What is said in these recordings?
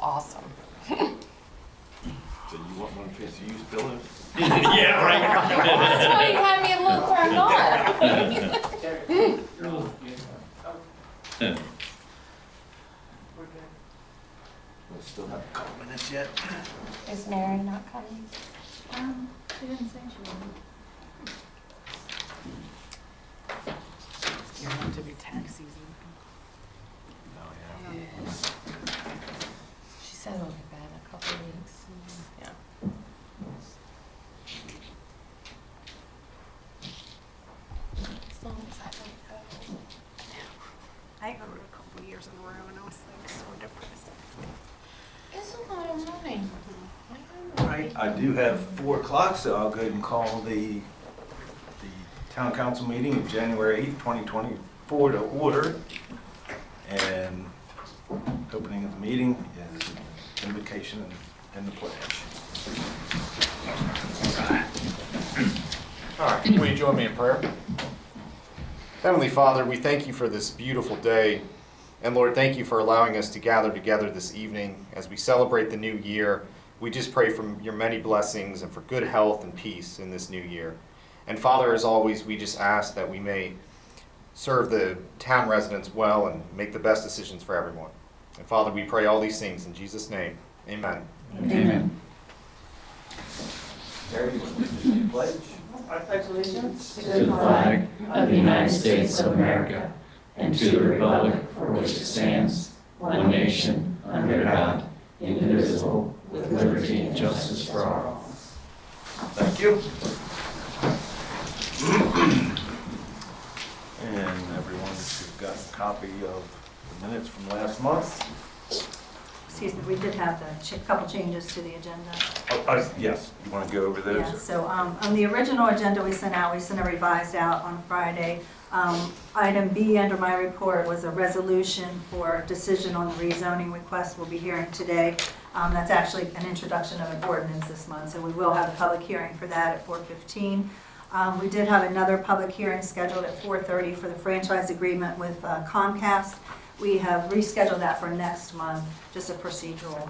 Awesome. So you want one piece of used pillows? Yeah, right. That's why you had me a little turned on. We still have a couple minutes yet. Is Mary not coming? She didn't say she would. It's gearing up to be tax season. Oh, yeah. She said it'll be bad in a couple of weeks. Yeah. As long as I don't go. I go to a couple of years in a row and I was like so depressed. It's a lot of money. All right, I do have 4 o'clock, so I'll go ahead and call the town council meeting of January 8th, 2024 to order. And opening of the meeting is invocation and the pledge. All right, will you join me in prayer? Heavenly Father, we thank you for this beautiful day. And Lord, thank you for allowing us to gather together this evening as we celebrate the new year. We just pray for your many blessings and for good health and peace in this new year. And Father, as always, we just ask that we may serve the town residents well and make the best decisions for everyone. And Father, we pray all these things in Jesus' name. Amen. Amen. Terry, you want to just do pledge? I pledge allegiance To the flag of the United States of America and to the republic for which it stands, one nation, under God, indivisible, with liberty and justice for all. Thank you. And everyone, if you've got a copy of the minutes from last month. Excuse me, we did have a couple changes to the agenda. Yes, you want to go over those? Yeah, so on the original agenda we sent out, we sent a revised out on Friday. Item B under my report was a resolution for decision on the rezoning request we'll be hearing today. That's actually an introduction of an ordinance this month, so we will have a public hearing for that at 4:15. We did have another public hearing scheduled at 4:30 for the franchise agreement with Comcast. We have rescheduled that for next month, just a procedural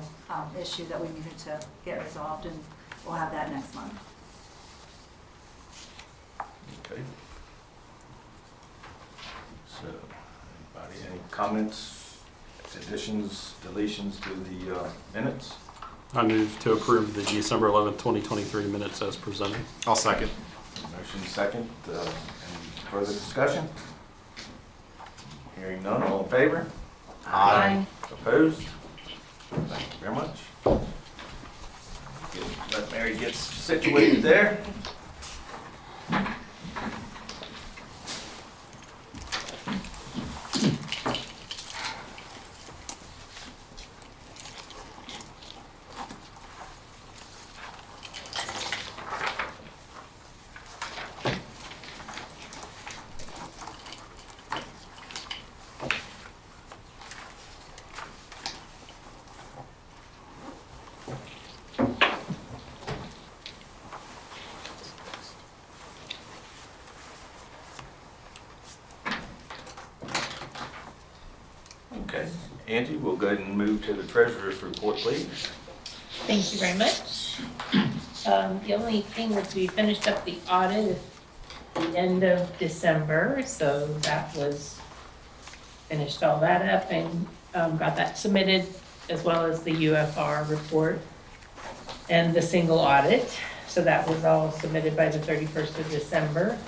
issue that we needed to get resolved, and we'll have that next month. Okay. So, anybody, any comments, additions, deletions to the minutes? I move to approve the December 11th, 2023 minutes as presented. I'll second. Motion second. Any further discussion? Hearing none, all in favor? Aye. Opposed? Thank you very much. Let Mary get situated there. Okay, Angie, we'll go ahead and move to the treasurer's report, please. Thank you very much. The only thing was we finished up the audit at the end of December, so that was, finished all that up and got that submitted, as well as the UFR report and the single audit. So that was all submitted by the 31st of December.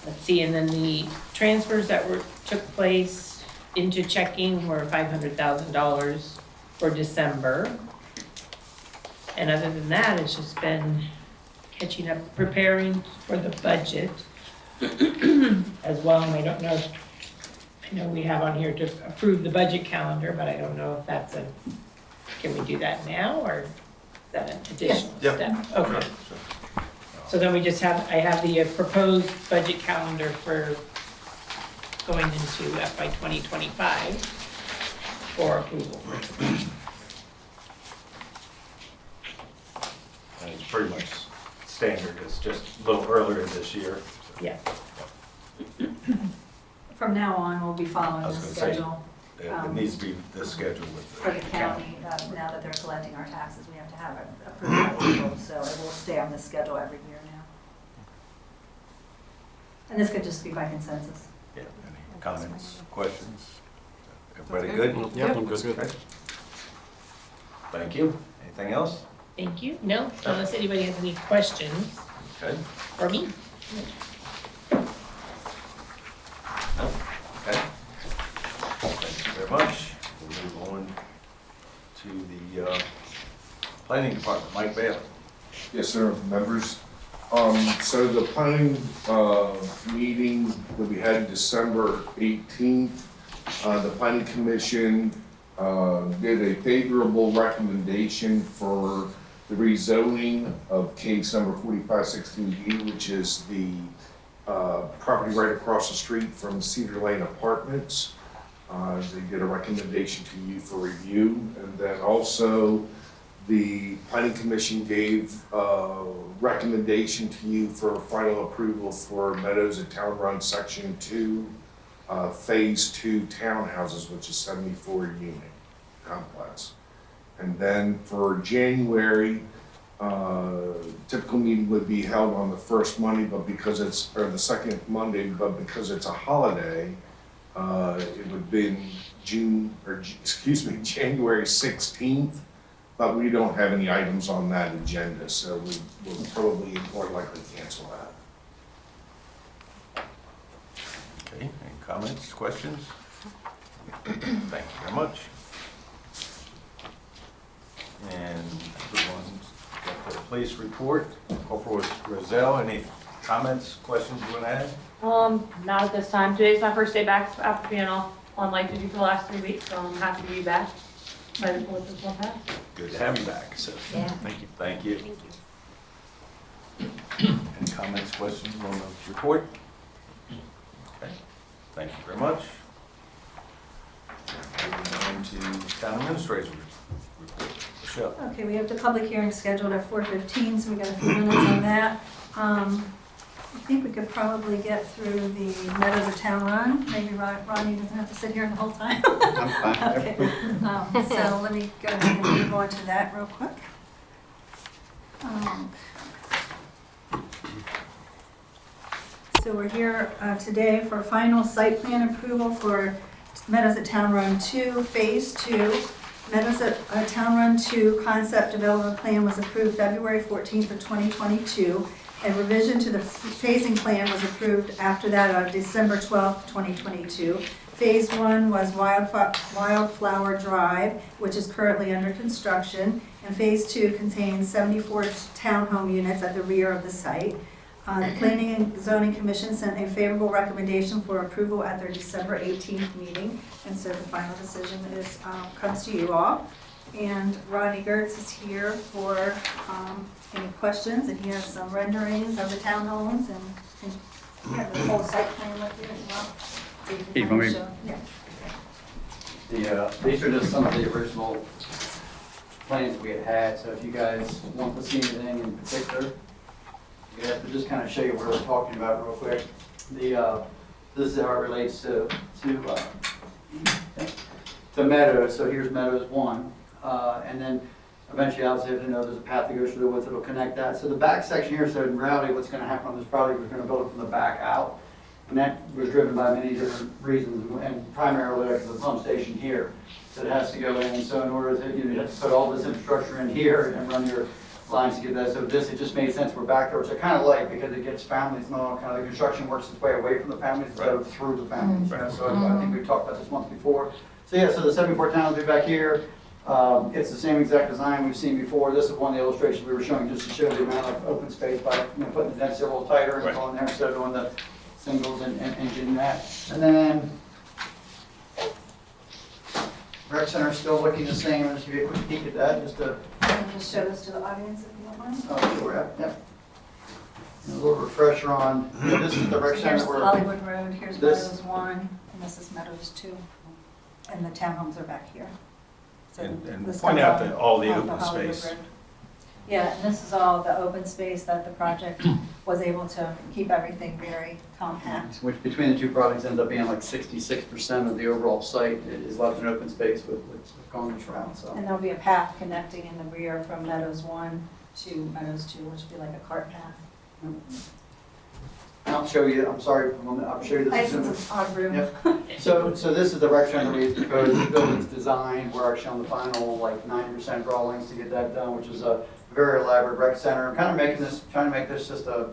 Let's see, and then the transfers that took place into checking were $500,000 for December. And other than that, it's just been catching up, preparing for the budget as well. And I don't know, I know we have on here to approve the budget calendar, but I don't know if that's can we do that now, or is that an additional step? Okay. Sure. So then we just have, I have the proposed budget calendar for going into FY 2025 for approval. And it's pretty much standard, it's just a little earlier this year. Yeah. From now on, we'll be I following was the gonna say, schedule. It needs to be the schedule with For the county, now that they're collecting our taxes, we have to have it approved by April, so it will stay on the schedule every year now. And this could just be by consensus. Yeah, any comments, questions? Everybody good? Yep, I'm good. Okay. Thank you. Anything else? Thank you. No, unless anybody has any questions Okay. for me. No? Okay. Thank you very much. We'll move on to the planning department. Mike Bailey. Yes, sir, members. So the planning, meeting that we had December 18th, the planning commission, did a favorable recommendation for the rezoning of case number 4516B, which is the, property right across the street from Cedar Lane Apartments. They did a recommendation to you for review, and then also the planning commission gave a recommendation to you for final approval for Meadows at Town Run Section 2, Phase 2 townhouses, which is 74 unit complex. And then for January, typical meeting would be held on the first Monday, but because it's, or the second Monday, but because it's a holiday, it would be January 16th. But we don't have any items on that agenda, so we will probably more likely cancel that. Okay, any comments, questions? Thank you very much. And everyone's got the police report. Corporal Roszell, any comments, questions you want to add? Not at this time. Today's my first day back after being off on light duty for the last 3 weeks, so I'm happy to be back. Excited for this one pass. Good to have you back, so. Yeah. Thank you. Thank you. Any comments, questions on the report? Okay, thank you very much. Moving on to town administrator's report. Rachael. Okay, we have the public hearing scheduled at 4:15, so we got a few minutes on that. I think we could probably get through the Meadows of Town Run. Maybe Ronnie doesn't have to sit here the whole time. I'm fine. Okay, so let me go ahead and move on to that real quick. So we're here today for final site plan approval for Meadows at Town Run 2, Phase 2. Meadows at Town Run 2 concept development plan was approved February 14th of 2022. And revision to the phasing plan was approved after that on December 12th, 2022. Phase 1 was Wildflower Drive, which is currently under construction. And Phase 2 contains 74 townhome units at the rear of the site. The Planning and Zoning Commission sent a favorable recommendation for approval at their December 18th meeting. And so the final decision is, comes to you all. And Ronnie Gertz is here for any questions, and he has some renderings of the townhomes and yeah, the whole site plan with you as well. So you can Hey, kind of let me- show- yeah. These are just some of the original plans we had, so if you guys want to see anything in particular, you have to just kind of show you what we're talking about real quick. This is how it relates to Meadows, so here's Meadows 1, and then eventually, obviously, if you know there's a path that goes through the woods, it'll connect that. So the back section here, so in reality, what's gonna happen on this project, we're gonna build it from the back out. And that was driven by many different reasons, and primarily like the pump station here. So it has to go in, and so in order to, you have to put all this infrastructure in here and run your lines to get that. So this, it just made sense, we're back there, which I kind of like, because it gets families, and all kind of the construction works its way away from the families instead of through the families. You know? So I think we've talked about this once before. So yeah, so the 74 towns will be back here. It's the same exact design we've seen before. This is one of the illustrations we were showing just to show the amount of open space by putting the density a little tighter and going there instead of doing the singles and getting that. And then rec center is still looking the same. I'll just give you a quick peek at that just to. Can you just show this to the audience if you don't mind? Oh, sure, yep. And a little refresher on, this is the rec center Here's where. Hollywood Road, here's This- Meadows 1, and this is Meadows 2. And the townhomes are back here. So And this point comes out off- that all the off open Hollywood space. Road. Yeah, and this is all the open space that the project was able to keep everything very compact. Which between the two projects ends up being like 66% of the overall site is left in open space with going this route, so. And there'll be a path connecting in the rear from Meadows 1 to Meadows 2, which will be like a cart path. And I'll show you, I'm sorry, I'll show you I this. think it's an odd room. Yep. So this is the rec center we proposed, the building's designed, we're actually on the final like 90% drawings to get that done, which is a very elaborate rec center. I'm kind of trying to make this just a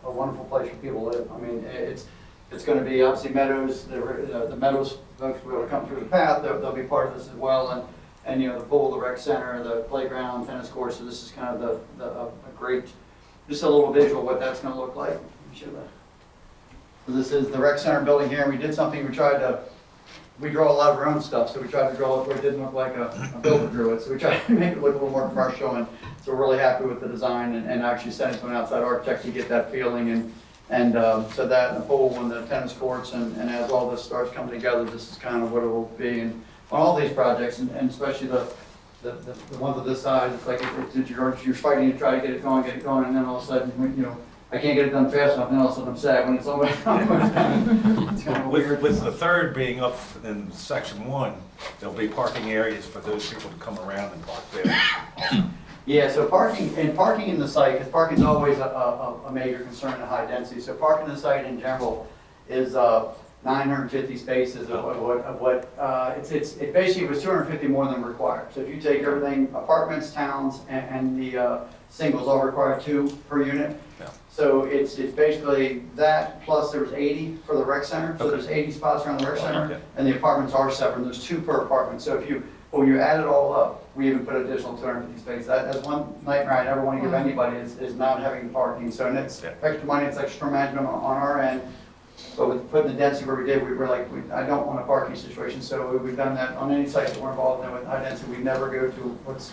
wonderful place for people to live. I mean, it's going to be obviously Meadows, the Meadows folks will be able to come through the path, they'll be part of this as well, and you know, the pool, the rec center, the playground, tennis courts, so this is kind of a great, just a little visual of what that's going to look like. Show that. So this is the rec center building here. We did something, we draw a lot of our own stuff, so we tried to draw it where it didn't look like a builder drew it. So we tried to make it look a little more commercial, and so we're really happy with the design and actually sent it to an outside architect to get that feeling. And so that and the pool and the tennis courts, and as all this starts coming together, this is kind of what it will be. And on all these projects, and especially the ones of this size, it's like you're fighting to try to get it going, and then all of a sudden, you know, I can't get it done fast enough, and all of a sudden I'm sad when it's almost done. It's kind of weird. With the third being up in section 1, there'll be parking areas for those people to come around and park there. Yeah, so parking in the site, because parking is always a major concern in high density. So parking in the site in general is 950 spaces of what it basically was 250 more than required. So if you take everything, apartments, towns, and the singles all require 2 per unit. Yeah. So it's basically that, plus there was 80 for the rec center. So there's 80 spots around the rec center, Okay. and the apartments are separate. There's 2 per apartment. So when you add it all up, we even put additional 250 spaces. That's one nightmare I never want to give anybody is not having parking. So and it's extra money, it's extra management on our end. But with putting the density where we did, we were like, I don't want a parking situation. So we've done that on any site that we're involved in with high density. We never go to what's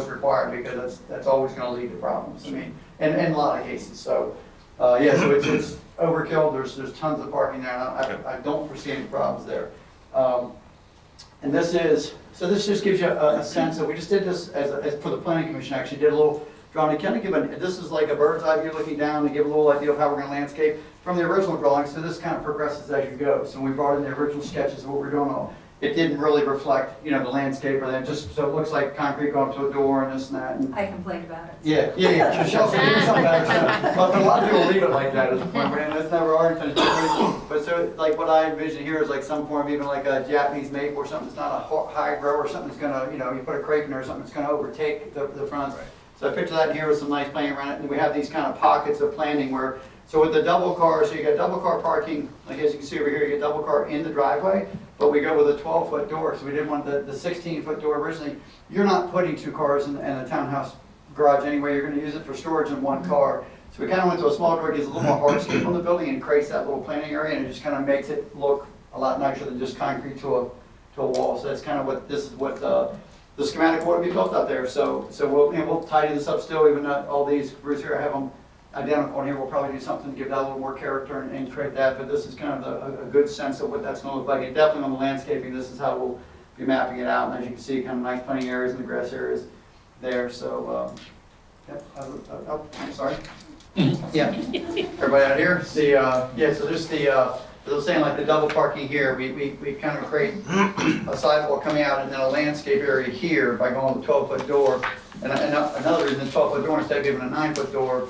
required, because that's always going to lead to problems. I mean, in a lot of cases. So yeah, so it's overkill. There's tons of parking there, and I don't foresee any problems there. And this just gives you a sense that we just did this as for the planning commission. Actually did a little drawing to kind of give this is like a bird's eye view looking down to give a little idea of how we're going to landscape from the original drawing. So this kind of progresses as you go. So we brought in the original sketches of what we're doing. It didn't really reflect, you know, the landscape or that. Just so it looks like concrete going up to a door and this and that. And I complained about it. yeah. Rachael said do something better. But a lot of people leave it like that at the point, and that's never our intention. But so, like what I envision here is like some form, even like a Japanese maple or something that's not a high grow or something that's gonna, you know, you put a crepe in there or something that's gonna overtake the front. Right. So I picture that in here with some nice planting around it, and we have these kind of pockets of planting where. So with the double car, so you got double car parking, like as you can see over here, you get double car in the driveway, but we go with a 12-foot door, so we didn't want the 16-foot door originally. You're not putting 2 cars in a townhouse garage anyway, you're gonna use it for storage in 1 car. So we kind of went to a small door, gives a little more hardscape on the building and creates that little planting area, and it just kind of makes it look a lot nicer than just concrete to a wall. So that's kind of what, this is what the schematic would be built out there. So we'll tidy this up still, even though all these roofs here, I have them identical in here. We'll probably do something to give that a little more character and create that, but this is kind of a good sense of what that's going to look like. And definitely on the landscaping, this is how we'll be mapping it out. And as you can see, kind of nice planting areas and the grass areas there. So, yep. I'm sorry. Yeah. Everybody out here? So there's as I was saying, like the double parking here, we kind of create a sidewalk coming out and then a landscape area here by going with a 12-foot door. And another reason the 12-foot door instead of giving a 9-foot door,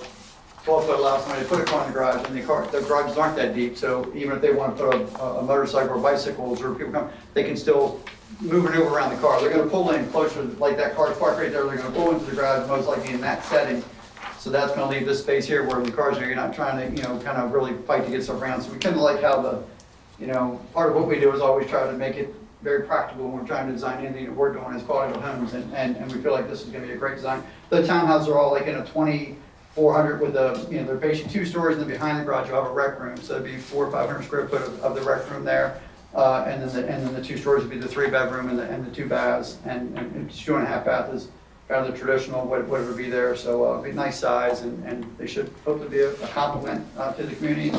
12-foot allows somebody to put a car in the garage, and the garages aren't that deep, so even if they want to put a motorcycle or bicycles or people come, they can still maneuver around the car. They're going to pull in closer, like that car's parked right there, they're going to pull into the garage most likely in that setting. So that's going to leave this space here where the cars are, you're not trying to, you know, kind of really fight to get stuff around. So we kind of like how the, you know, part of what we do is always try to make it very practical when we're trying to design anything that we're doing as quality of homes, and we feel like this is going to be a great design. The townhouses are all like in a 2,400 with a, you know, they're basically 2 stories, and then behind the garage you have a rec room, so it'd be 400 or 500 square foot of the rec room there, and then the 2 stories would be the 3-bedroom and the 2 baths, and 2.5 bath is kind of the traditional what would be there. So a nice size, and they should hopefully be a compliment to the community.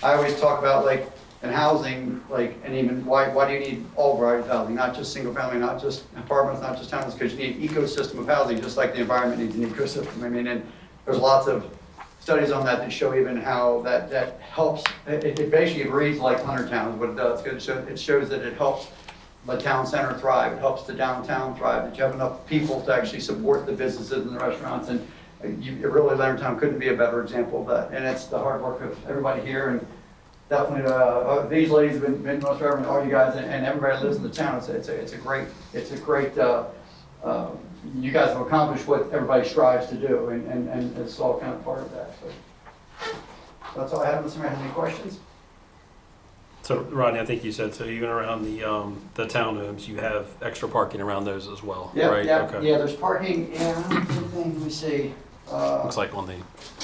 I always talk about, like, And housing, like, and even, why do you need all varieties of housing, not just single family, not just apartments, not just townhomes, because you need an ecosystem of housing, just like the environment needs an ecosystem. I mean, and there's lots of studies on that show even how that helps, it basically reads like 100 towns, what it does, because it shows that it helps the town center thrive, it helps the downtown thrive, that you have enough people to actually support the businesses and the restaurants, and really Leonardtown couldn't be a better example of that, and it's the hard work of everybody here, and definitely these ladies have been most forever, and all you guys, and everybody that lives in the town. It's a great, you guys have accomplished what everybody strives to do, and it's all kind of part of that. So that's all I have. Unless somebody has any questions. So Rodney, I think you said, so even around the townhomes, you have extra parking around those as well, Yeah, right? yeah, Okay. yeah. There's parking. Yeah, let me see. Looks like on the,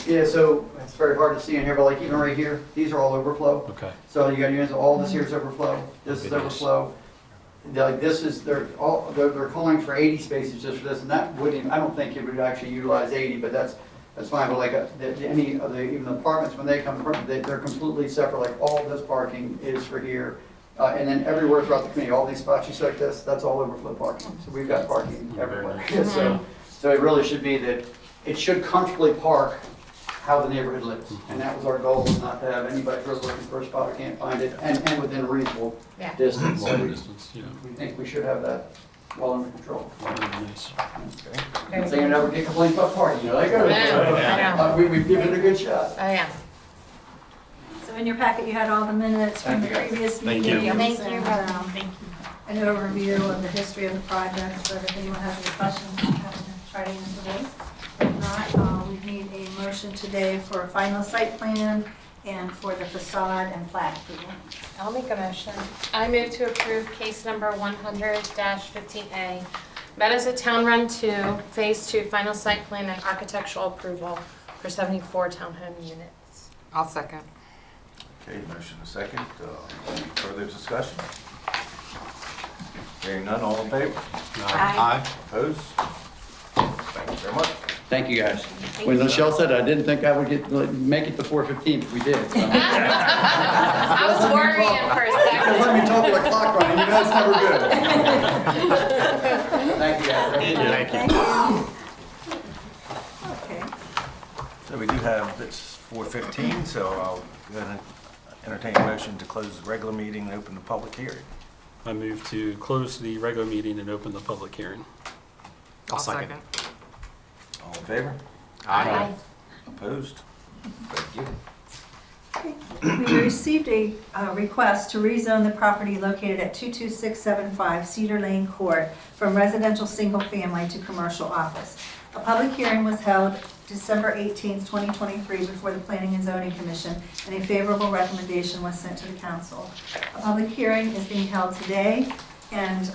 Yeah, so it's very hard to see in here, but like even right here, these are all overflow. okay. So you got units, all this here is overflow, this is overflow. Like this is, they're calling for 80 spaces just for this, and that wouldn't even, I don't think it would actually utilize 80, but that's fine. But like any of the, even the apartments, when they come from, they're completely separate, like all this parking is for here. And then everywhere throughout the community, all these spots you see like this, that's all overflow parking. So we've got parking everywhere. So it really should be that it should comfortably park how the neighborhood lives. And that was our goal, was not to have anybody who's looking for a spot or can't find it, and within a reasonable distance. So we think we should have that well under control. Nice. Okay. So you never get complaints about parking, you know, I know. We've given it a good shot. Oh, yeah. So in your packet, you had all the minutes from the previous Thank meeting. you. Thank you. Thank you. An overview of the history of the project, so if anyone has any questions, I'm happy to try to answer those. If not, we need a motion today for a final site plan and for the facade and plat approval. I'll make a motion. I move to approve case number 100-15A. Meadows at Town Run 2, Phase 2, final site plan and architectural approval for 74 townhome units. I'll second. Okay, motion a second. Any further discussion? Hearing none, all in favor? Aye. Opposed? Thank you very much. Thank you, guys. When Laschelle said I didn't think I would make it to 4:15, but we did. So. I was worrying for a second. Let me talk with the clock running, you know it's never good. Thank you, guys. Thank you. Okay. So we do have, it's 4:15, so I'll go ahead and entertain a motion to close the regular meeting and open the public hearing. I move to close the regular meeting and open the public hearing. I'll second. All in favor? Aye. Opposed? Thank you. We received a request to rezone the property located at 22675 Cedar Lane Court from residential single family to commercial office. A public hearing was held December 18th, 2023 before the Planning and Zoning Commission, and a favorable recommendation was sent to the council. A public hearing is being held today, and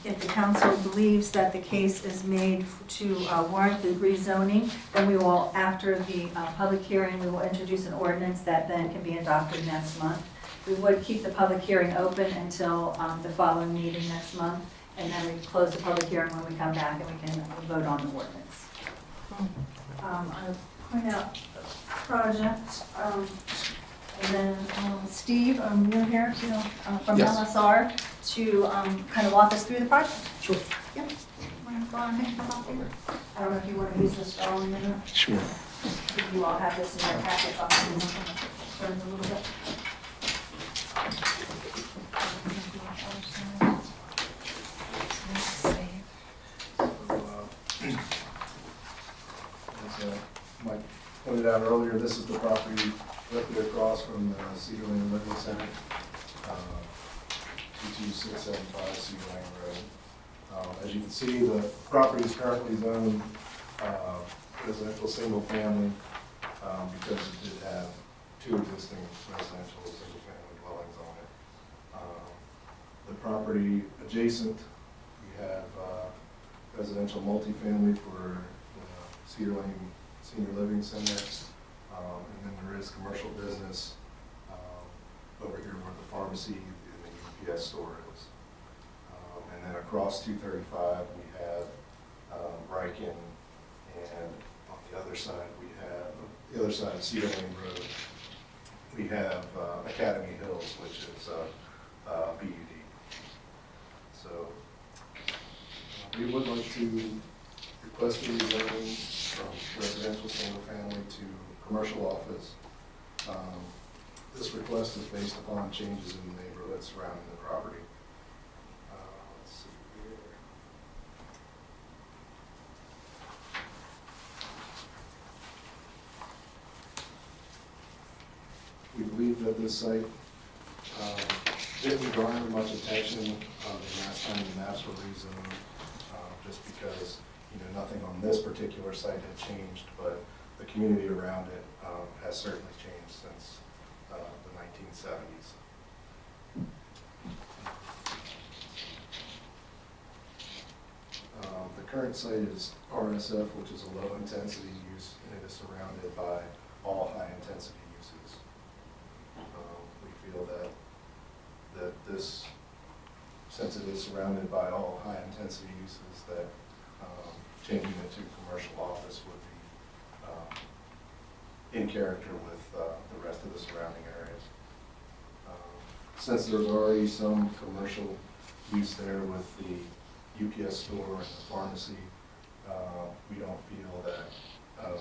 if the council believes that the case is made to warrant the rezoning, then we will, after the public hearing, we will introduce an ordinance that then can be adopted next month. We would keep the public hearing open until the following meeting next month, and then we close the public hearing when we come back and we can vote on the ordinance. I'll point out the project, and then Steve, you're here to, from LSR to kind of walk us through the project. Sure. Yep. Want to go on and come up here? I don't know if you want to use this drawing or not. Sure. You all have this in your packets. I'll turn a little bit. As Mike pointed out earlier, this is the property directly across from the Cedar Lane Living Center, 22675 Cedar Lane Road. As you can see, the property is currently zoned residential single family because it did have two existing residential single family dwellings on it. The property adjacent, we have residential multifamily for the Cedar Lane Senior Living Center, and then there is commercial business over here where the pharmacy and the UPS store is. And then across 235 we have Riken, and on the other side we have, the other side of Cedar Lane Road we have Academy Hills, which is PUD. So we would like to request a rezoning from residential single family to commercial office. This request is based upon changes in the neighborhood surrounding the property. Let's see here. We believe that this site didn't garner much attention the last time the maps were rezoned, just because nothing on this particular site had changed, but the community around it has certainly changed since the 1970s. The current site is RSF, which is a low-intensity use, and it is surrounded by all high-intensity uses. We feel that this, since it is surrounded by all high-intensity uses, that changing it to commercial office would be in character with the rest of the surrounding areas. Since there's already some commercial use there with the UPS store and the pharmacy, we don't feel that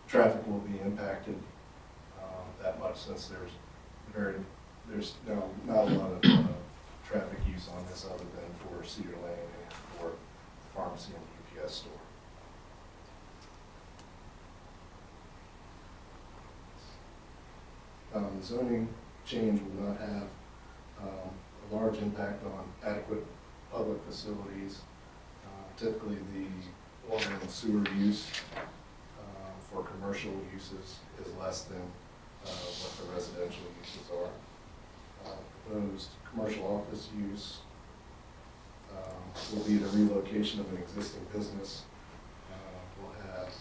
traffic will be impacted that much, since there's not a lot of traffic use on this other than for Cedar Lane and for the pharmacy and the UPS store. The zoning change will not have a large impact on adequate public facilities. Typically, the water and sewer use for commercial uses is less than what the residential uses are. Proposed commercial office use will be the relocation of an existing business. Will have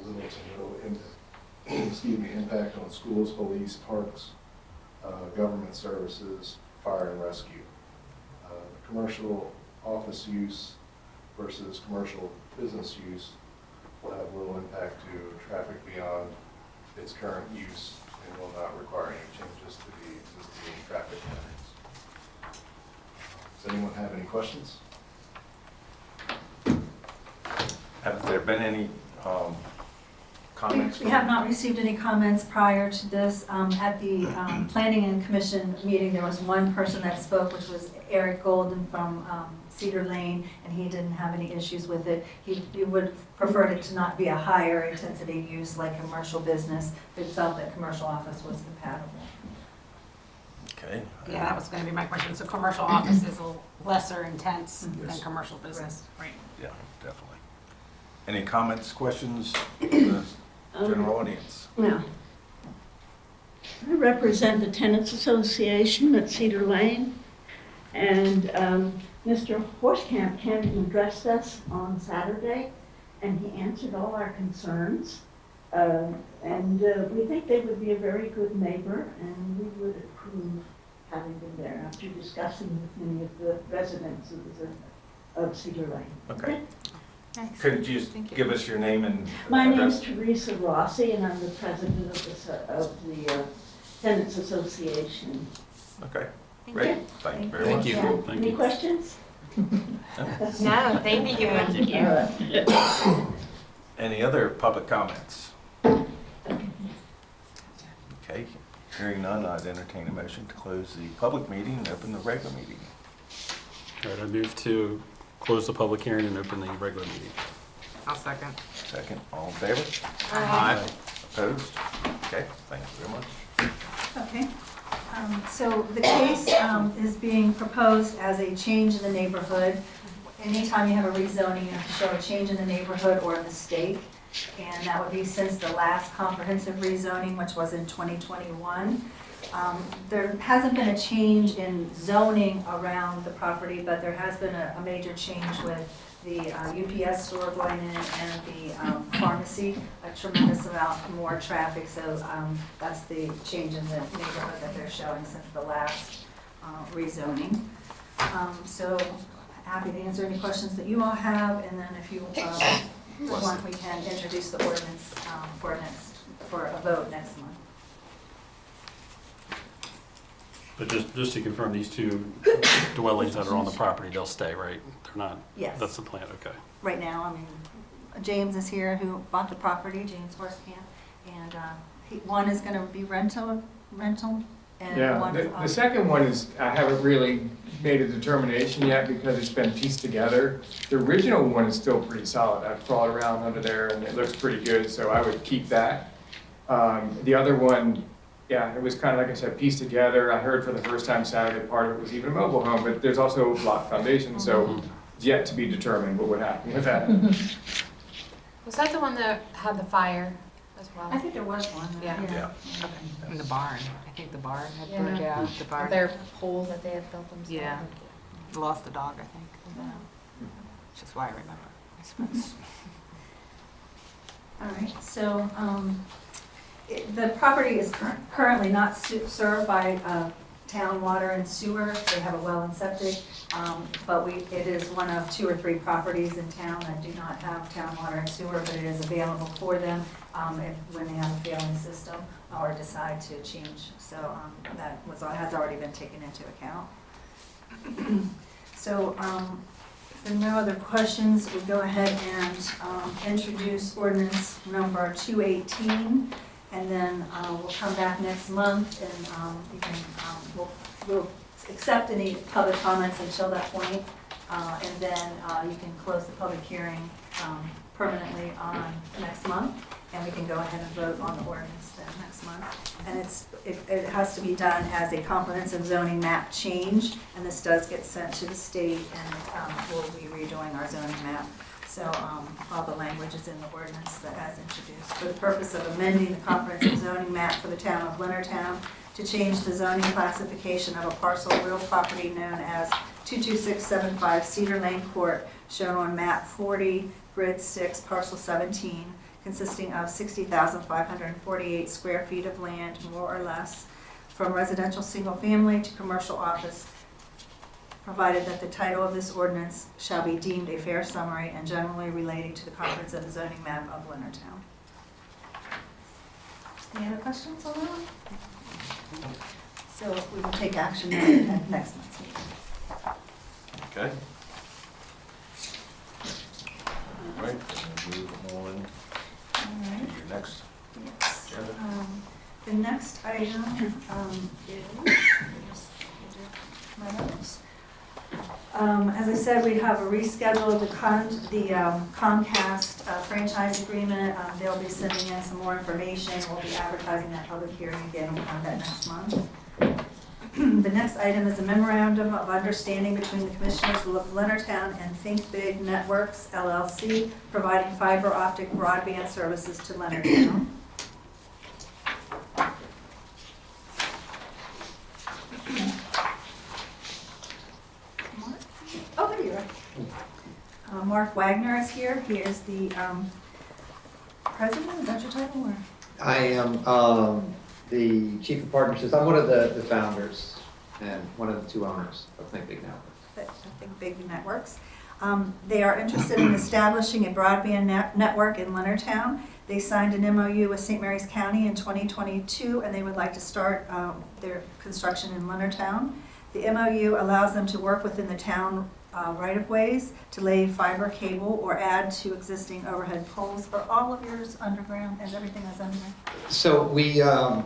little to no impact on schools, police, parks, government services, fire and rescue. Commercial office use versus commercial business use will have little impact to traffic beyond its current use and will not require any changes to the existing traffic patterns. Does anyone have any questions? Have there been any comments? We have not received any comments prior to this. At the Planning and Commission meeting, there was one person that spoke, which was Eric Golden from Cedar Lane, and he didn't have any issues with it. He would prefer it to not be a higher intensity use like commercial business, but felt that commercial office was compatible. Okay. Yeah, that was gonna be my question. So commercial office is a lesser intense than Yes. commercial business, right? Yeah, definitely. Any comments, questions from the general audience? No. I represent the Tenants Association at Cedar Lane, and Mr. Horskamp came and addressed us on Saturday, and he answered all our concerns. And we think they would be a very good neighbor, and we would approve having them there after discussing with many of the residents of Cedar Lane. Okay. Nice. Could you just give us your name and My address? name's Teresa Rossi, and I'm the president of the Tenants Association. Okay, Thank great. you. Thank you very Thank much. you. Yeah. Thank Any you. questions? No, thank you. All right. Any other public comments? Okay, hearing none, I'd entertain a motion to close the public meeting and open the regular meeting. All right, I move to close the public hearing and open the regular meeting. I'll second. Second, all in favor? Aye. Opposed? Okay, thank you very much. Okay. So the case is being proposed as a change in the neighborhood. Anytime you have a rezoning, you have to show a change in the neighborhood or a mistake. And that would be since the last comprehensive rezoning, which was in 2021. There hasn't been a change in zoning around the property, but there has been a major change with the UPS store going in and the pharmacy, a tremendous amount more traffic. So that's the change in the neighborhood that they're showing since the last rezoning. So happy to answer any questions that you all have, and then if you want, we can introduce the ordinance for a vote next month. But just to confirm, these two dwellings that are on the property, they'll stay, right? They're not? Yes. That's the plan, okay. Right now, I mean, James is here who bought the property, James Horskamp, and one is going to be rental, and Yeah, one is. the second one is, I haven't really made a determination yet because it's been pieced together. The original one is still pretty solid. I've crawled around under there and it looks pretty good, so I would keep that. The other one, yeah, it was kind of, like I said, pieced together. I heard for the first time Saturday part of it was even a mobile home, but there's also block foundation, so it's yet to be determined what would happen with that. Was that the one that had the fire as well? I think there was one. Yeah. In the barn. I think the barn had Yeah. burned out. The barn. Their pool that they had built themselves. Yeah. Lost the dog, I think. Which is why I remember, I suppose. All right, so the property is currently not served by town water and sewer. They have a well and septic, but it is one of 2 or 3 properties in town that do not have town water and sewer, but it is available for them when they have a failing system or decide to change. So that has already been taken into account. So if there are no other questions, we go ahead and introduce ordinance number 218, and then we'll come back next month and you can, we'll accept any public comments until that point, and then you can close the public hearing permanently on next month, and we can go ahead and vote on the ordinance then next month. And it has to be done as a comprehensive zoning map change, and this does get sent to the state, and we'll be redoing our zoning map. So all the language is in the ordinance that has introduced. For the purpose of amending the comprehensive zoning map for the town of Leonardtown to change the zoning classification of a parcel of real property known as 22675 Cedar Lane Court, shown on map 40, grid 6, parcel 17, consisting of 60,548 square feet of land, more or less, from residential single family to commercial office, provided that the title of this ordinance shall be deemed a fair summary and generally relating to the comprehensive zoning map of Leonardtown. Any other questions on that? So we will take action at next month's meeting. Okay. All right, then move on All right. to your next Yes. agenda. The next item is my notes. As I said, we have a reschedule of the Comcast franchise agreement. They'll be sending in some more information. We'll be advertising that public hearing again on that next month. The next item is a memorandum of understanding between the Commissioners of Leonardtown and Think Big Networks, LLC, providing fiber optic broadband services to Leonardtown. Oh, there you are. Mark Wagner is here. He is the president, is that your title? Or? I am the chief of partnerships. I'm one of the founders and one of the 2 owners of Think Big Networks. Think Big Networks. They are interested in establishing a broadband network in Leonardtown. They signed an MOU with St. Mary's County in 2022, and they would like to start their construction in Leonardtown. The MOU allows them to work within the town right-of-ways to lay fiber cable or add to existing overhead poles. Are all of yours underground? Is everything that's underground? So in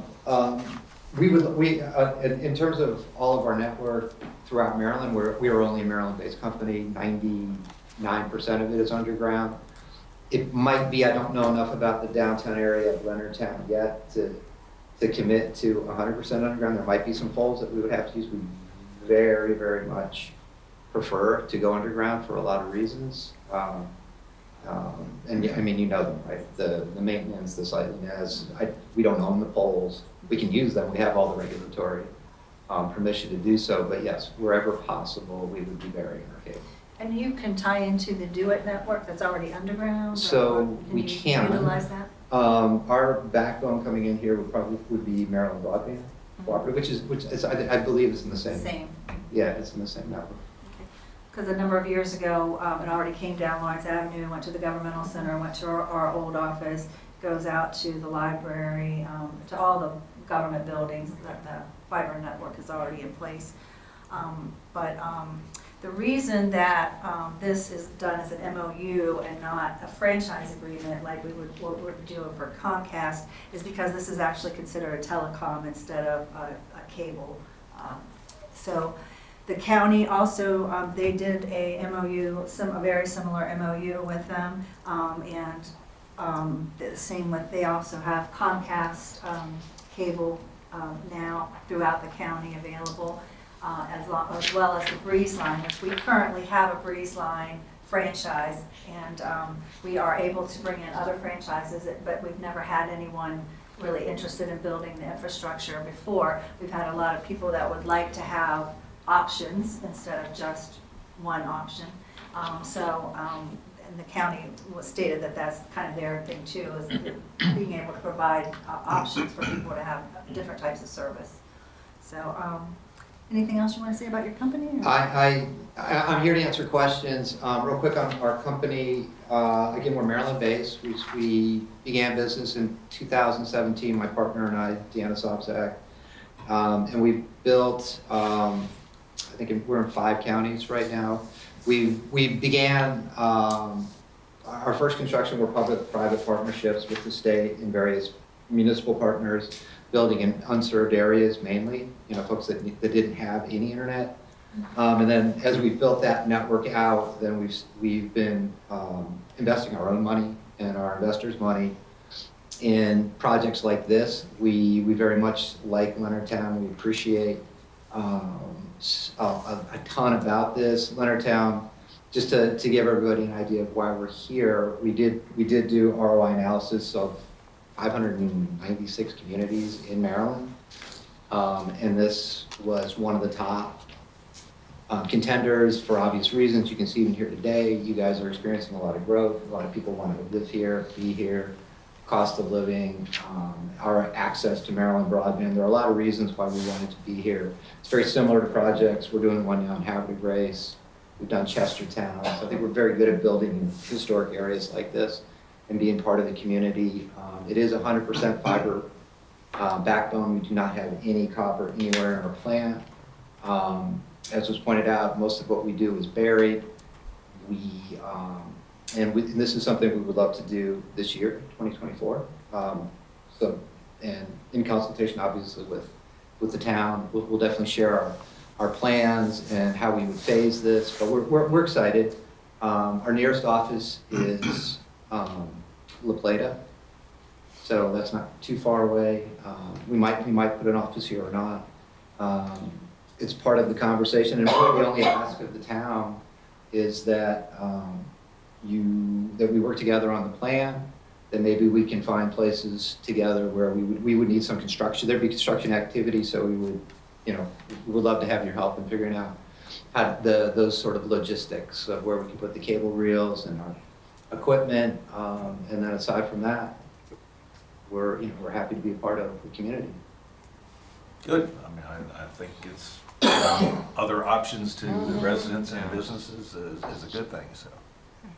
terms of all of our network throughout Maryland, we are only a Maryland-based company. 99% of it is underground. It might be, I don't know enough about the downtown area of Leonardtown yet to commit to 100% underground. There might be some poles that we would have to use. We very, very much prefer to go underground for a lot of reasons. And I mean, you know them, right? The maintenance, the sightliness. We don't own the poles. We can use them. We have all the regulatory permission to do so. But yes, wherever possible, we would be burying our cable. And you can tie into the Do It network that's already underground? So can we you can. utilize that? Our backbone coming in here would be Maryland Broadband Cooperative, which is I believe is in the same. Same. Yeah, it's in the same network. Because a number of years ago, it already came down Lawrence Avenue, went to the governmental center, went to our old office, goes out to the library, to all the government buildings that fiber network is already in place. But the reason that this is done as an MOU and not a franchise agreement like we would do for Comcast is because this is actually considered a telecom instead of a cable. So the county also, they did a MOU, a very similar MOU with them, and the same with, they also have Comcast cable now throughout the county available. As well as the Breeze Line, which we currently have a Breeze Line franchise, and we are able to bring in other franchises, but we've never had anyone really interested in building the infrastructure before. We've had a lot of people that would like to have options instead of just one option. And the county stated that that's kind of their thing too, is being able to provide options for people to have different types of service. So, anything else you want to say about your company? I'm here to answer questions. Real quick on our company, again, we're Maryland-based. We began business in 2017, my partner and I, Deanna Sobczak. And we built, I think we're in 5 counties right now. We began, our first construction were public-private partnerships with the state and various municipal partners, building in unserved areas mainly, folks that didn't have any internet. And then as we've built that network out, then we've been investing our own money and our investors' money in projects like this. We very much like Leonardtown. We appreciate a ton about this. Leonardtown, just to give everybody an idea of why we're here, we did do ROI analysis of 596 communities in Maryland, and this was one of the top contenders for obvious reasons. You can see even here today, you guys are experiencing a lot of growth. A lot of people want to live here, be here, cost of living, our access to Maryland broadband. There are a lot of reasons why we wanted to be here. It's very similar to projects. We're doing one now in Havre de Grace. We've done Chestertown. So I think we're very good at building in historic areas like this and being part of the community. It is 100% fiber backbone. We do not have any copper anywhere in our plant. As was pointed out, most of what we do is buried. And this is something we would love to do this year, 2024. And in consultation, obviously, with the town, we'll definitely share our plans and how we would phase this. But we're excited. Our nearest office is La Plata, so that's not too far away. We might put an office here or not. It's part of the conversation, and what we only ask of the town is that that we work together on the plan. That maybe we can find places together where we would need some construction. There'd be construction activity, so we would, we would love to have your help in figuring out how those sort of logistics of where we can put the cable reels and our equipment, and then aside from that, we're happy to be a part of the community. Good. I mean, I think it's other options to the residents and businesses is a good thing. So,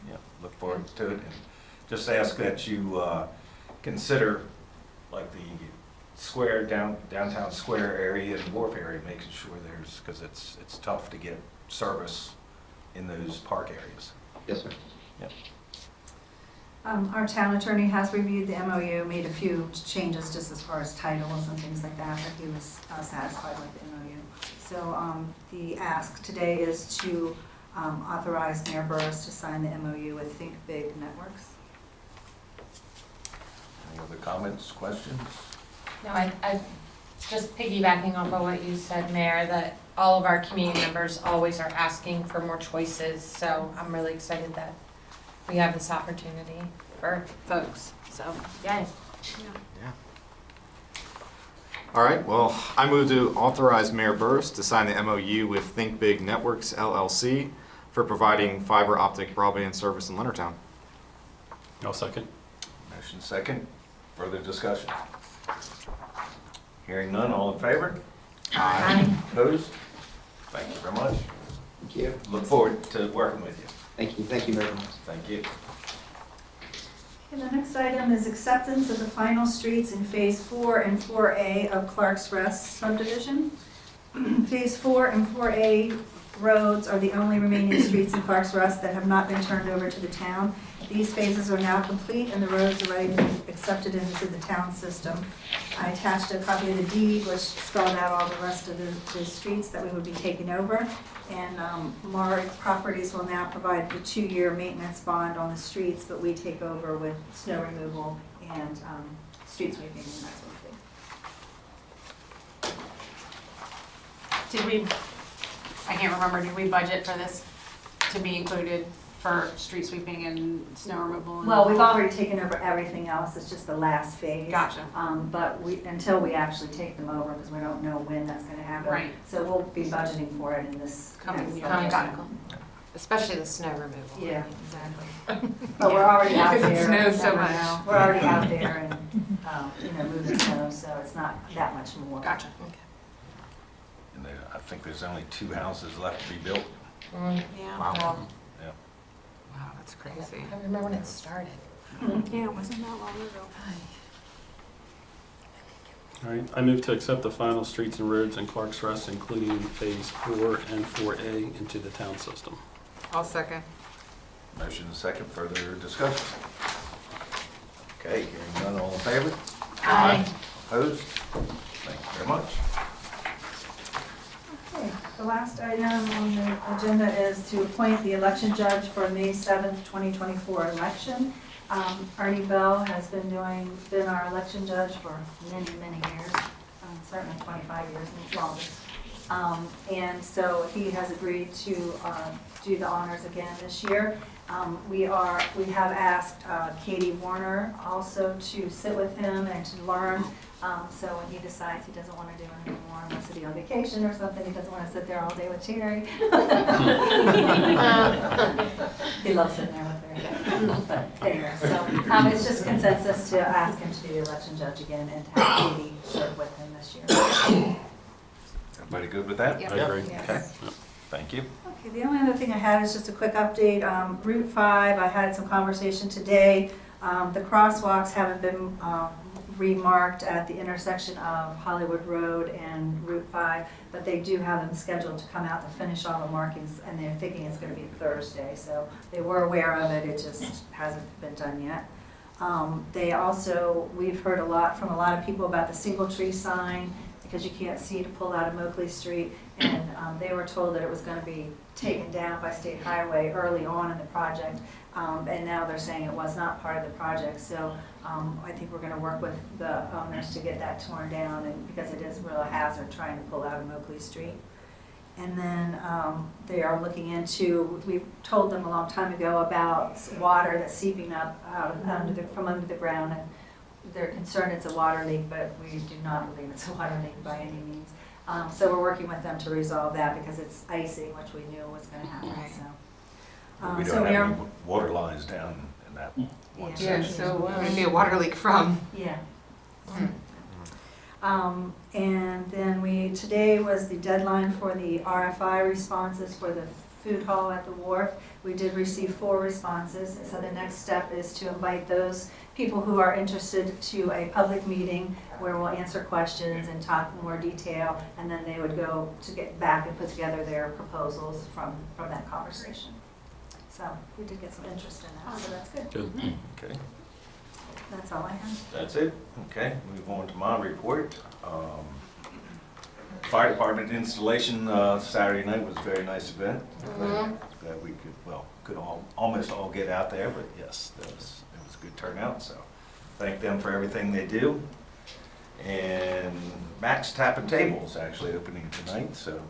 yeah, look forward to it. And just ask that you consider like the square downtown square area and wharf area, making sure because it's tough to get service in those park areas. Yes, sir. Yep. Our town attorney has reviewed the MOU, made a few changes just as far as titles and things like that, but he was satisfied with the MOU. So the ask today is to authorize Mayor Burris to sign the MOU with Think Big Networks. Any other comments, questions? No, I just piggybacking off of what you said, Mayor, that all of our community members always are asking for more choices. So I'm really excited that we have this opportunity for folks. So, yay. Yeah. All right, well, I move to authorize Mayor Burris to sign the MOU with Think Big Networks, LLC for providing fiber optic broadband service in Leonardtown. I'll second. Motion second. Further discussion? Hearing none, all in favor? Aye. Opposed? Thank you very much. Thank you. Look forward to working with you. Thank you very much. Thank you. And the next item is acceptance of the final streets in Phase 4 and 4A of Clark's Rest subdivision. Phase 4 and 4A roads are the only remaining streets in Clark's Rest that have not been turned over to the town. These phases are now complete and the roads are ready to be accepted into the town system. I attached a copy of the deed which spelled out all the rest of the streets that we would be taking over. And Mark Properties will now provide the 2-year maintenance bond on the streets, but we take over with snow removal and street sweeping and that sort of thing. Did we, I can't remember, did we budget for this to be included for street sweeping and snow removal? Well, we've already taken over everything else, it's just the last phase. Gotcha. But until we actually take them over, because we don't know when that's gonna happen. Right. So we'll be budgeting for it in this Coming next year. budget. Got it. Especially the snow removal. Yeah, exactly. But we're already out Because it there. snows so you much. know, We're already out there and, moving snow, so it's not that much more. Gotcha. And I think there's only 2 houses left to be built. Yeah. Wow. Yeah. Wow, that's crazy. I remember when it started. Yeah, it wasn't that long ago. All right, I move to accept the final streets and roads in Clark's Rest, including Phase 4 and 4A, into the town system. I'll second. Motion and second, further discussion. Okay, hearing none, all in favor? Aye. Opposed? Thank you very much. Okay, the last item on the agenda is to appoint the election judge for May 7th, 2024 election. Ernie Bell has been our election judge for many, many years, certainly 25 years and longest. And so he has agreed to do the honors again this year. We have asked Katie Warner also to sit with him and to learn. So when he decides he doesn't want to do anything more, wants to be on vacation or something, he doesn't want to sit there all day with Terry. He loves sitting there with her. But anyway, so it's just consensus to ask him to be the election judge again and to have Katie serve with him this year. Everybody good with that? Yep. I agree. Yes. Okay, thank you. Okay, the only other thing I had is just a quick update. Route 5, I had some conversation today. The crosswalks haven't been remarked at the intersection of Hollywood Road and Route 5, but they do have them scheduled to come out to finish all the markings, and they're thinking it's going to be Thursday, so they were aware of it, it just hasn't been done yet. We've heard from a lot of people about the single tree sign, because you can't see to pull out of Moakley Street, and they were told that it was going to be taken down by State Highway early on in the project, and now they're saying it was not part of the project, so I think we're going to work with the owners to get that torn down, and because it is a real hazard trying to pull out of Moakley Street. And then they are looking into, we told them a long time ago about water that's seeping up from under the ground, and they're concerned it's a water leak, but we do not believe it's a water leak by any means. So we're working with them to resolve that because it's icing, which we knew was going to happen. Right. So, We don't have any water lines down in that one Yeah. Yeah, section. so maybe a water leak from. Yeah. And then today was the deadline for the RFI responses for the food hall at the wharf. We did receive 4 responses, so the next step is to invite those people who are interested to a public meeting where we'll answer questions and talk in more detail, and then they would go to get back and put together their proposals from that conversation. So we did get some interest in that, so that's good. Good. Okay, That's all I have. that's it. Okay, move on to my report. Fire department installation Saturday night was a very nice event. Glad we could almost all get out there, but yes, it was a good turnout, so thank them for everything they do. And Max Tap and Tables actually opening tonight, so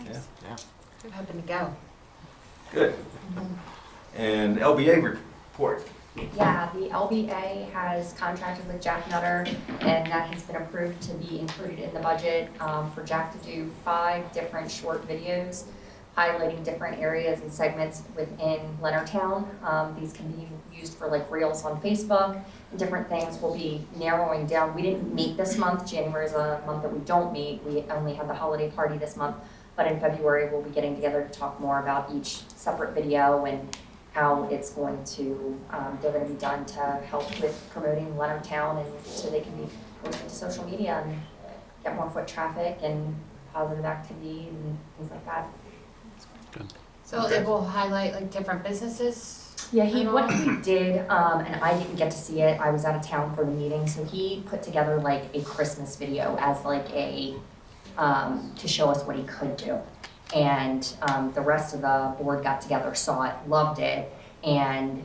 yeah. I'm hoping to go. Good. And LBA report. Yeah, the LBA has contracted with Jack Nutter, and that has been approved to be included in the budget for Jack to do 5 different short videos highlighting different areas and segments within Leonardtown. These can be used for like reels on Facebook and different things. We'll be narrowing down. We didn't meet this month. January is a month that we don't meet. We only had the holiday party this month, but in February we'll be getting together to talk more about each separate video and how it's going to, they're gonna be done to help with promoting Leonardtown and so they can be posted to social media and get more foot traffic and positive activity and things like that. So it will highlight like different businesses? Yeah, what he did, and I didn't get to see it, I was out of town for the meeting, so he put together like a Christmas video as like a, to show us what he could do. And the rest of the board got together, saw it, loved it, and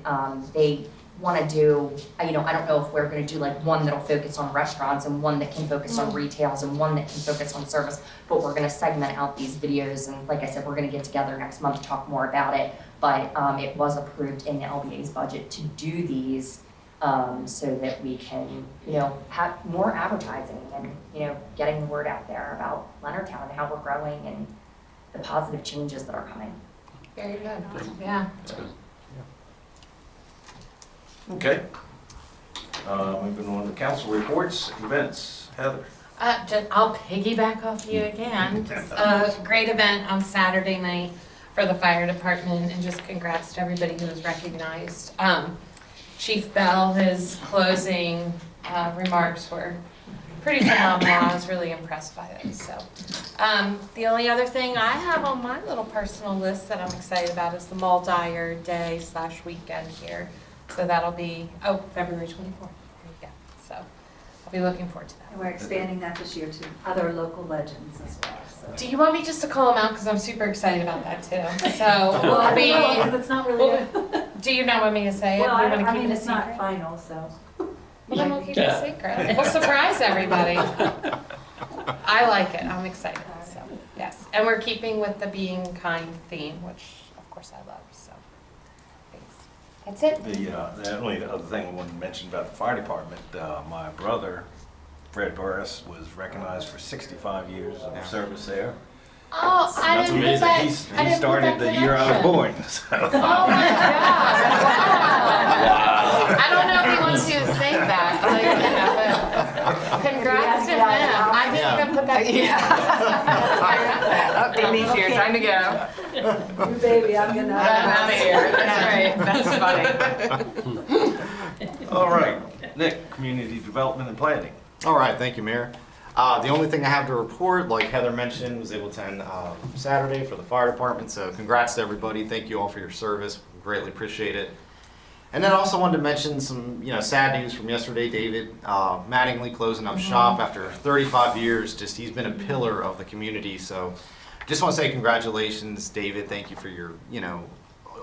they want to do, I don't know if we're going to do like one that'll focus on restaurants and one that can focus on retails and one that can focus on service, but we're going to segment out these videos, and like I said, we're going to get together next month to talk more about it, but it was approved in the LBA's budget to do these so that we can, have more advertising and, getting the word out there about Leonardtown and how we're growing and the positive changes that are coming. Very good. Yeah. Okay. Moving on to council reports, events. Heather. I'll piggyback off you again. Just a great event on Saturday night for the fire department, and just congrats to everybody who was recognized. Chief Bell, his closing remarks were pretty phenomenal. I was really impressed by it. So, the only other thing I have on my little personal list that I'm excited about is the Muldier Day / weekend here. So that'll be, February 24th. There you go. So I'll be looking forward to that. And we're expanding that this year to other local legends as well. So. Do you want me just to call them out? Because I'm super excited about that too. So Well, I we'll be. don't know, 'cause it's not really. Do you not want me to say it? Well, Do you want to I keep mean, it a it's not secret? final, so. Well, then we'll keep it a secret. We'll surprise everybody. I like it. I'm excited. So yes, and we're keeping with the being kind theme, which of course I love. So thanks. That's it. The only other thing I wanted to mention about the fire department, my brother, Fred Burris, was recognized for 65 years of service there. Oh, I That's didn't amazing. put that. He started the year I was born. So. Oh my God! Wow. I don't know if he wants you to say that, but congrats to him. I didn't even put that. Yeah. Ding ding here, time to go. Your baby, I'm gonna. I'm out of here. That's right. That's funny. All right, Nick, community development and planning. All right, thank you, Mayor. The only thing I have to report, like Heather mentioned, was able to attend Saturday for the fire department. So congrats to everybody. Thank you all for your service. Greatly appreciate it. And then I also wanted to mention some, sad news from yesterday. David Mattingly closing up shop after 35 years. Just he's been a pillar of the community. So just want to say congratulations, David. Thank you for your,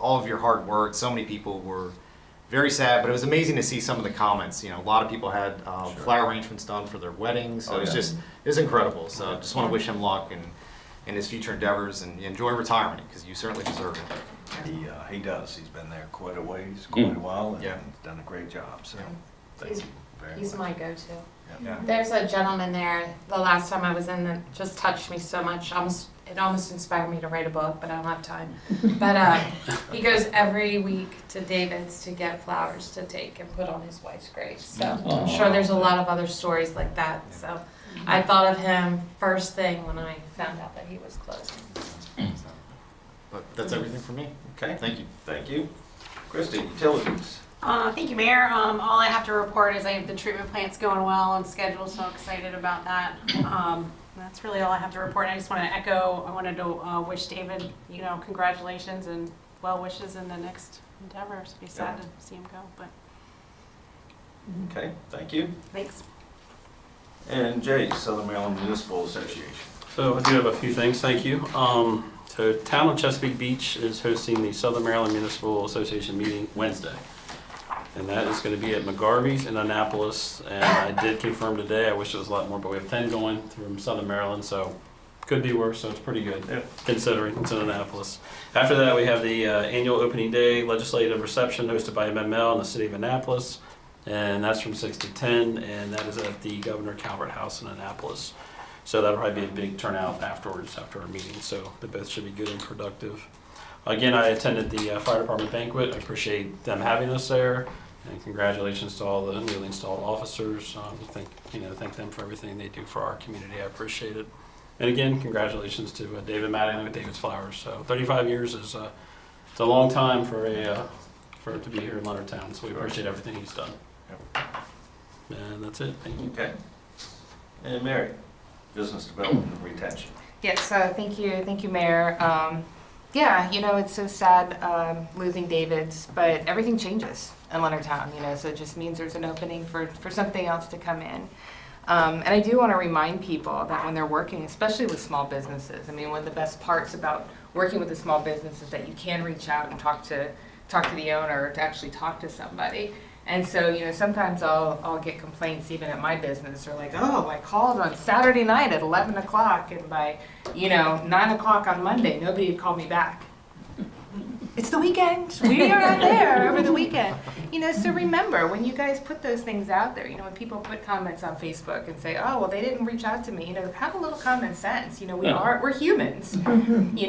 all of your hard work. So many people were very sad, but it was amazing to see some of the comments. A lot of people had flower arrangements done for their weddings. So it was incredible. So just want to wish him luck in his future endeavors and enjoy retirement because you certainly deserve it. He does. He's been there quite a ways, quite a while, and Yeah. done a great job. So thank you very He's much. my go-to. Yeah. There's a gentleman there, the last time I was in, that just touched me so much. It almost inspired me to write a book, but I don't have time. But he goes every week to David's to get flowers to take and put on his wife's grave. So I'm sure there's a lot of other stories like that. So I thought of him first thing when I found out that he was closing. But that's everything for me. Okay. Thank you. Thank you. Christie, utilities. Thank you, Mayor. All I have to report is the treatment plant's going well and scheduled, so excited about that. That's really all I have to report. I just want to echo, I wanted to wish David, congratulations and well wishes in the next endeavors. Be sad to see him go, but Okay, thank you. thanks. And Jay, Southern Maryland Municipal Association. So I do have a few things, thank you. So Town of Chesapeake Beach is hosting the Southern Maryland Municipal Association meeting Wednesday. And that is going to be at McGarvey's in Annapolis. And I did confirm today, I wish it was a lot more, but we have 10 going from Southern Maryland, so could be worse, so it's pretty good considering it's in Annapolis. After that, we have the annual opening day legislative reception hosted by MML in the city of Annapolis. And that's from 6 to 10, and that is at the Governor Calvert House in Annapolis. So that'll probably be a big turnout afterwards, after our meeting, so they both should be good and productive. Again, I attended the fire department banquet. I appreciate them having us there, and congratulations to all the newly installed officers. Thank them for everything they do for our community. I appreciate it. And again, congratulations to David Mattingly with David's Flowers. So 35 years is it's It's a long time for it to be here in Leonardtown, so we appreciate everything he's done. And that's it. Thank you. Okay. And Mary, business development and retention. Yes, thank you, Mayor. Yeah, it's so sad losing David's, but everything changes in Leonardtown, so it just means there's an opening for something else to come in. And I do want to remind people that when they're working, especially with small businesses, I mean, one of the best parts about working with a small business is that you can reach out and talk to the owner, or to actually talk to somebody. And so, sometimes I'll get complaints even at my business. They're like, oh, I called on Saturday night at 11 o'clock, and by, 9 o'clock on Monday, nobody had called me back. It's the weekend. We are out there over the weekend. So remember, when you guys put those things out there, when people put comments on Facebook and say, oh, well, they didn't reach out to me, have a little common sense. We're humans, and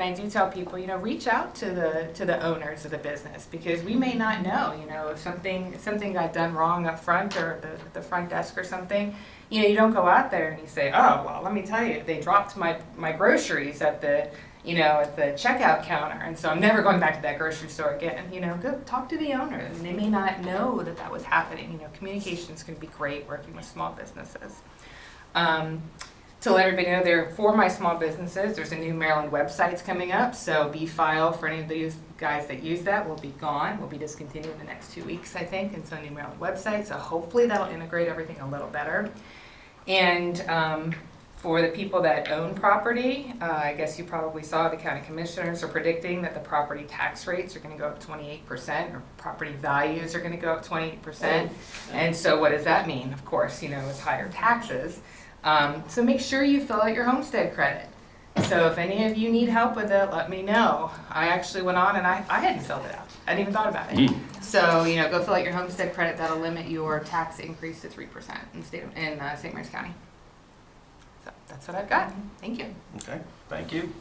I do tell people, reach out to the owners of the business, because we may not know, if something got done wrong up front, or the front desk or something. You don't go out there and you say, oh, well, let me tell you, they dropped my groceries at the checkout counter, and so I'm never going back to that grocery store again. Go talk to the owner, and they may not know that was happening. Communication's going to be great working with small businesses. To let everybody know, for my small businesses, there's a new Maryland website's coming up, so B-File, for any of these guys that use that, will be gone. Will be discontinued in the next 2 weeks, I think, and so a new Maryland website, so hopefully that'll integrate everything a little better. And for the people that own property, I guess you probably saw the county commissioners are predicting that the property tax rates are going to go up 28%, or property values are going to go up 28%. And so what does that mean? Of course, it's higher taxes. So make sure you fill out your homestead credit. So if any of you need help with it, let me know. I actually went on and I hadn't filled it out. I hadn't even thought about it. So, go fill out your homestead credit. That'll limit your tax increase to 3% in St. Mary's County. So that's what I've got. Thank you. Okay, thank you.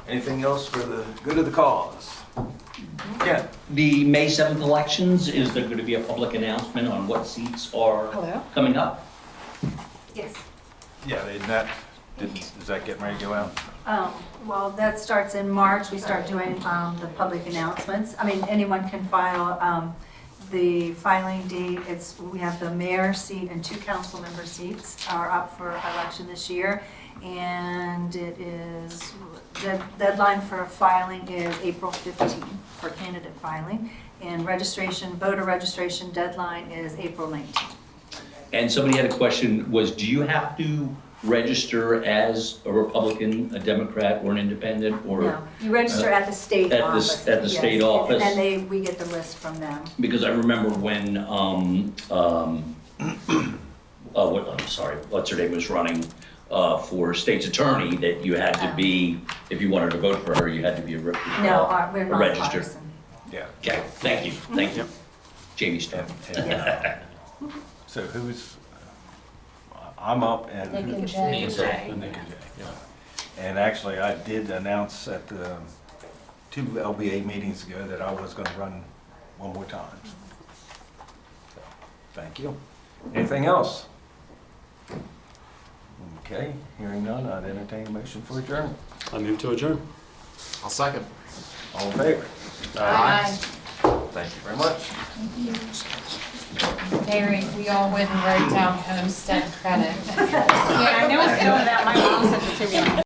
Anything else for the good of the cause? Yeah. The May 7th elections, is there going to be a public announcement on what seats are coming up? Yes. Yeah, is that getting ready to go out? Well, that starts in March. We start doing the public announcements. I mean, anyone can file the filing date. We have the mayor seat and 2 council member seats are up for election this year. And the deadline for filing is April 15 for candidate filing. And voter registration deadline is April 19. And somebody had a question, do you have to register as a Republican, a Democrat, or an independent, or? No, you register at the state office. At the state office? And we get the list from them. Because I remember when, what's her name was running for state's attorney, that you had to be, if you wanted to vote for her, you had to be we're not registered. partisan. Yeah. Okay, thank you. Jamie Stone. So I'm up, and Nick and Jay. Nick and Jay, yeah. And actually, I did announce at the 2 LBA meetings ago that I was going to run one more time. So, thank you. Anything else? Okay, hearing none, I'd entertain a motion for adjournment. I move to adjourn. I'll second. All in favor? Aye. Thank you very much. Mary, we all went and wrote down homestead credit. Yeah, I know it's going that. My mom sent it to me.